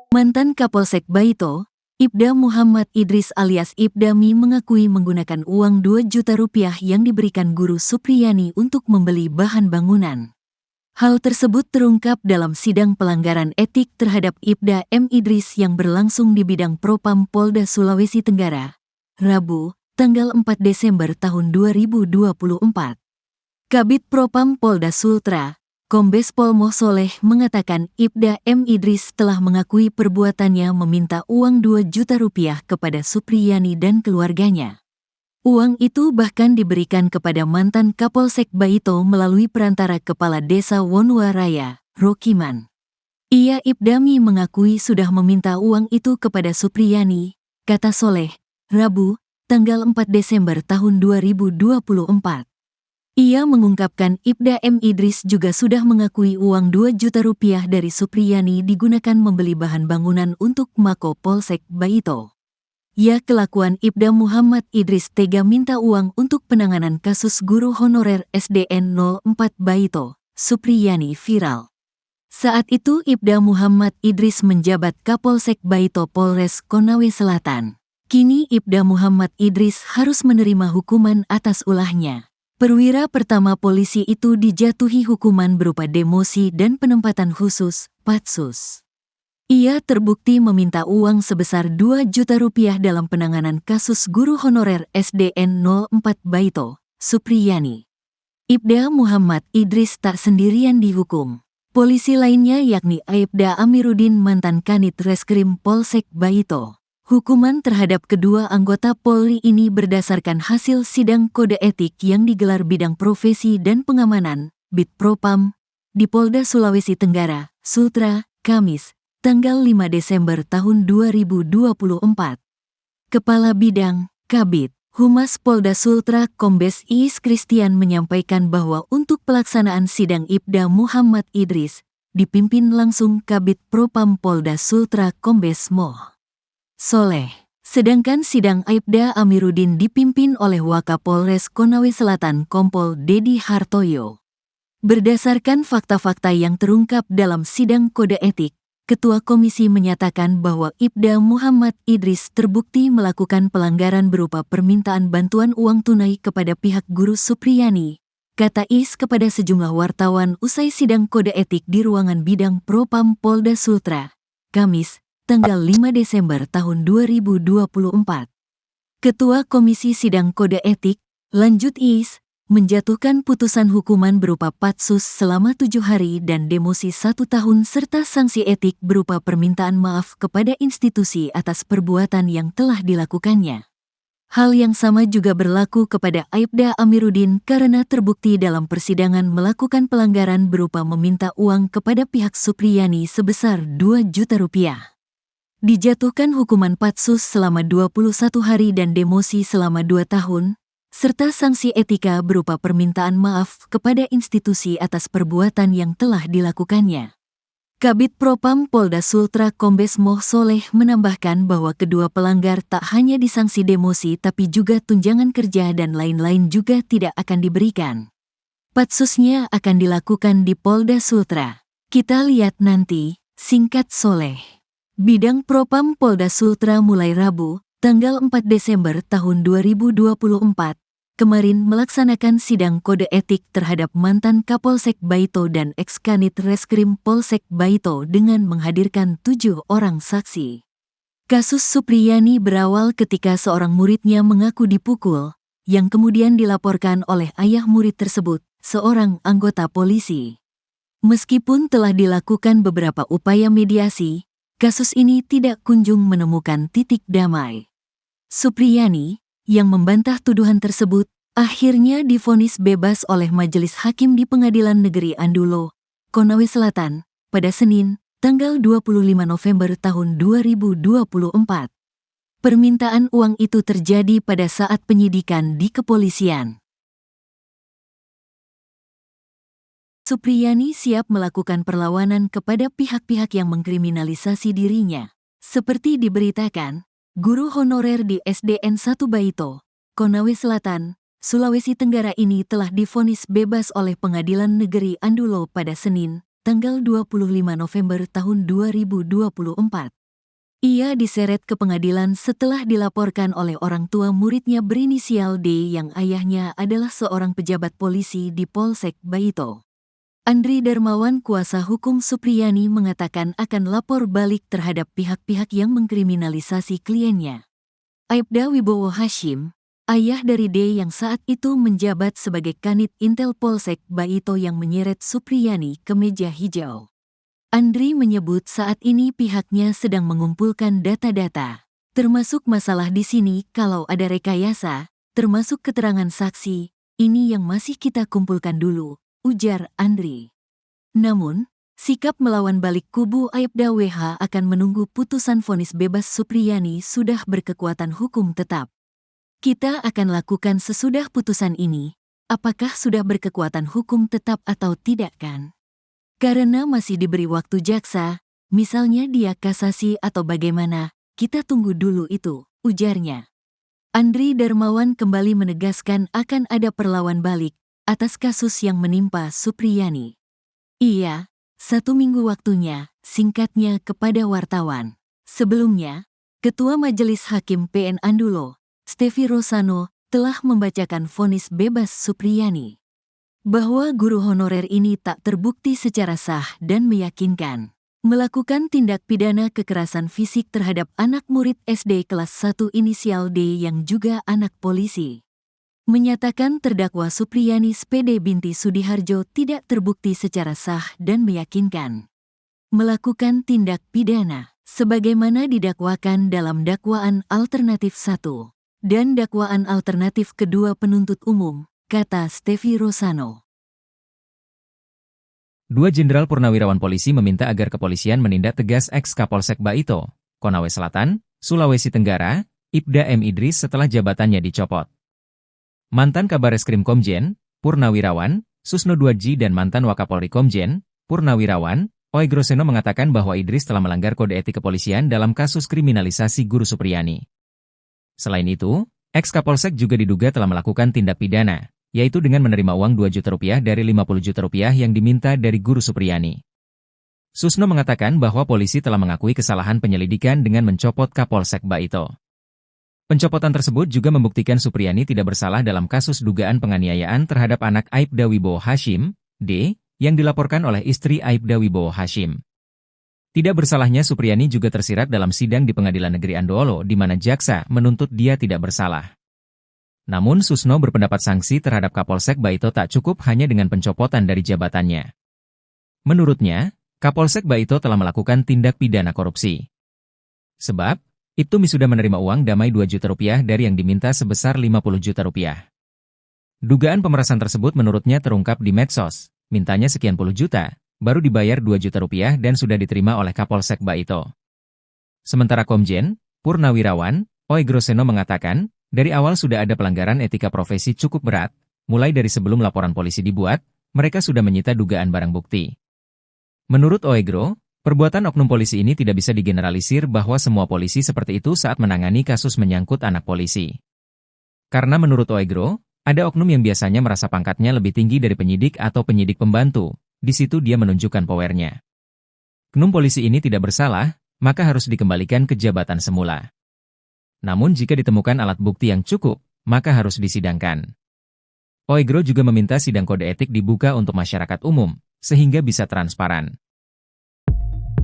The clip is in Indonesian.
Mantan Kapolsek Baito, Ibda Muhammad Idris alias Ibdami mengakui menggunakan uang 2 juta rupiah yang diberikan Guru Supriyani untuk membeli bahan bangunan. Hal tersebut terungkap dalam sidang pelanggaran etik terhadap Ibda M. Idris yang berlangsung di bidang Propam Polda Sulawesi Tenggara, Rabu, tanggal 4 Desember tahun 2024. Kabid Propam Polda Sultra, Kombes Pol Moh Soleh mengatakan Ibda M. Idris telah mengakui perbuatannya meminta uang 2 juta rupiah kepada Supriyani dan keluarganya. Uang itu bahkan diberikan kepada mantan Kapolsek Baito melalui perantara Kepala Desa Wonua Raya, Rokiman. Ia Ibdami mengakui sudah meminta uang itu kepada Supriyani, kata Soleh, Rabu, tanggal 4 Desember tahun 2024. Ia mengungkapkan Ibda M. Idris juga sudah mengakui uang 2 juta rupiah dari Supriyani digunakan membeli bahan bangunan untuk Mako Polsek Baito. Ya kelakuan Ibda Muhammad Idris tega minta uang untuk penanganan kasus guru honorer SDN 04 Baito, Supriyani viral. Saat itu Ibda Muhammad Idris menjabat Kapolsek Baito Polres Konawe Selatan. Kini Ibda Muhammad Idris harus menerima hukuman atas ulahnya. Perwira pertama polisi itu dijatuhi hukuman berupa demosi dan penempatan khusus, Patsus. Ia terbukti meminta uang sebesar 2 juta rupiah dalam penanganan kasus guru honorer SDN 04 Baito, Supriyani. Ibda Muhammad Idris tak sendirian dihukum. Polisi lainnya yakni Aibda Amiruddin mantan Kanit Reskrim Polsek Baito. Hukuman terhadap kedua anggota Polri ini berdasarkan hasil sidang kode etik yang digelar bidang profesi dan pengamanan, Bid Propam, di Polda Sulawesi Tenggara, Sultra, Kamis, tanggal 5 Desember tahun 2024. Kepala Bidang, Kabid, Humas Polda Sultra Kombes Iis Christian menyampaikan bahwa untuk pelaksanaan sidang Ibda Muhammad Idris, dipimpin langsung Kabid Propam Polda Sultra Kombes Moh Soleh. Sedangkan sidang Aibda Amiruddin dipimpin oleh Wakapolres Konawe Selatan Kompol Dedi Hartoyo. Berdasarkan fakta-fakta yang terungkap dalam sidang kode etik, Ketua Komisi menyatakan bahwa Ibda Muhammad Idris terbukti melakukan pelanggaran berupa permintaan bantuan uang tunai kepada pihak Guru Supriyani, kata Is kepada sejumlah wartawan usai sidang kode etik di ruangan bidang Propam Polda Sultra, Kamis, tanggal 5 Desember tahun 2024. Ketua Komisi Sidang Kode Etik, lanjut Is, menjatuhkan putusan hukuman berupa patsus selama 7 hari dan demosi 1 tahun serta sanksi etik berupa permintaan maaf kepada institusi atas perbuatan yang telah dilakukannya. Hal yang sama juga berlaku kepada Aibda Amiruddin karena terbukti dalam persidangan melakukan pelanggaran berupa meminta uang kepada pihak Supriyani sebesar 2 juta rupiah. Dijatuhkan hukuman patsus selama 21 hari dan demosi selama 2 tahun, serta sanksi etika berupa permintaan maaf kepada institusi atas perbuatan yang telah dilakukannya. Kabid Propam Polda Sultra Kombes Moh Soleh menambahkan bahwa kedua pelanggar tak hanya disanksi demosi tapi juga tunjangan kerja dan lain-lain juga tidak akan diberikan. Patsusnya akan dilakukan di Polda Sultra. Kita lihat nanti, singkat Soleh. Bidang Propam Polda Sultra mulai Rabu, tanggal 4 Desember tahun 2024, kemarin melaksanakan sidang kode etik terhadap mantan Kapolsek Baito dan ex-Kanit Reskrim Polsek Baito dengan menghadirkan 7 orang saksi. Kasus Supriyani berawal ketika seorang muridnya mengaku dipukul, yang kemudian dilaporkan oleh ayah murid tersebut, seorang anggota polisi. Meskipun telah dilakukan beberapa upaya mediasi, kasus ini tidak kunjung menemukan titik damai. Supriyani, yang membantah tuduhan tersebut, akhirnya divonis bebas oleh Majelis Hakim di Pengadilan Negeri Andulo, Konawe Selatan, pada Senin, tanggal 25 November tahun 2024. Permintaan uang itu terjadi pada saat penyidikan di kepolisian. Supriyani siap melakukan perlawanan kepada pihak-pihak yang mengkriminalisasi dirinya. Seperti diberitakan, guru honorer di SDN 1 Baito, Konawe Selatan, Sulawesi Tenggara ini telah divonis bebas oleh Pengadilan Negeri Andulo pada Senin, tanggal 25 November tahun 2024. Ia diseret ke pengadilan setelah dilaporkan oleh orang tua muridnya berinisial D yang ayahnya adalah seorang pejabat polisi di Polsek Baito. Andri Darmawan, kuasa hukum Supriyani, mengatakan akan lapor balik terhadap pihak-pihak yang mengkriminalisasi kliennya. Aibda Wibowo Hashim, ayah dari D yang saat itu menjabat sebagai Kanit Intel Polsek Baito yang menyeret Supriyani ke meja hijau. Andri menyebut saat ini pihaknya sedang mengumpulkan data-data, termasuk masalah di sini kalau ada rekayasa, termasuk keterangan saksi, ini yang masih kita kumpulkan dulu, ujar Andri. Namun, sikap melawan balik kubu Aibda WH akan menunggu putusan vonis bebas Supriyani sudah berkekuatan hukum tetap. Kita akan lakukan sesudah putusan ini, apakah sudah berkekuatan hukum tetap atau tidak kan? Karena masih diberi waktu jaksa, misalnya dia kasasi atau bagaimana, kita tunggu dulu itu, ujarnya. Andri Darmawan kembali menegaskan akan ada perlawan balik atas kasus yang menimpa Supriyani. Iya, 1 minggu waktunya, singkatnya kepada wartawan. Sebelumnya, Ketua Majelis Hakim PN Andulo, Stevi Rosano, telah membacakan vonis bebas Supriyani. Bahwa guru honorer ini tak terbukti secara sah dan meyakinkan melakukan tindak pidana kekerasan fisik terhadap anak murid SD kelas 1 inisial D yang juga anak polisi. Menyatakan terdakwa Supriyani SPD binti Sudiharjo tidak terbukti secara sah dan meyakinkan melakukan tindak pidana sebagaimana didakwakan dalam dakwaan alternatif 1 dan dakwaan alternatif kedua penuntut umum, kata Stevi Rosano. 2 Jenderal Purnawirawan Polisi meminta agar kepolisian menindak tegas ex-Kapolsek Baito, Konawe Selatan, Sulawesi Tenggara, Ibda M. Idris setelah jabatannya dicopot. Mantan Kabareskrim Komjen, Purnawirawan, Susno Duadji dan mantan Wakapolri Komjen, Purnawirawan, Oegroseno mengatakan bahwa Idris telah melanggar kode etik kepolisian dalam kasus kriminalisasi guru Supriyani. Selain itu, ex-Kapolsek juga diduga telah melakukan tindak pidana, yaitu dengan menerima uang 2 juta rupiah dari 50 juta rupiah yang diminta dari guru Supriyani. Susno mengatakan bahwa polisi telah mengakui kesalahan penyelidikan dengan mencopot Kapolsek Baito. Pencopotan tersebut juga membuktikan Supriyani tidak bersalah dalam kasus dugaan penganiayaan terhadap anak Aibda Wibowo Hashim, D, yang dilaporkan oleh istri Aibda Wibowo Hashim. Tidak bersalahnya Supriyani juga tersirat dalam sidang di Pengadilan Negeri Andoolo di mana jaksa menuntut dia tidak bersalah. Namun Susno berpendapat sanksi terhadap Kapolsek Baito tak cukup hanya dengan pencopotan dari jabatannya. Menurutnya, Kapolsek Baito telah melakukan tindak pidana korupsi. Sebab, Ibtumi sudah menerima uang damai 2 juta rupiah dari yang diminta sebesar 50 juta rupiah. Dugaan pemerasan tersebut menurutnya terungkap di medsos, mintanya sekian puluh juta, baru dibayar 2 juta rupiah dan sudah diterima oleh Kapolsek Baito. Sementara Komjen, Purnawirawan, Oegroseno mengatakan, dari awal sudah ada pelanggaran etika profesi cukup berat, mulai dari sebelum laporan polisi dibuat, mereka sudah menyita dugaan barang bukti. Menurut Oegro, perbuatan oknum polisi ini tidak bisa digeneralisir bahwa semua polisi seperti itu saat menangani kasus menyangkut anak polisi. Karena menurut Oegro, ada oknum yang biasanya merasa pangkatnya lebih tinggi dari penyidik atau penyidik pembantu, di situ dia menunjukkan powernya. Oknum polisi ini tidak bersalah, maka harus dikembalikan ke jabatan semula. Namun jika ditemukan alat bukti yang cukup, maka harus disidangkan. Oegro juga meminta sidang kode etik dibuka untuk masyarakat umum, sehingga bisa transparan.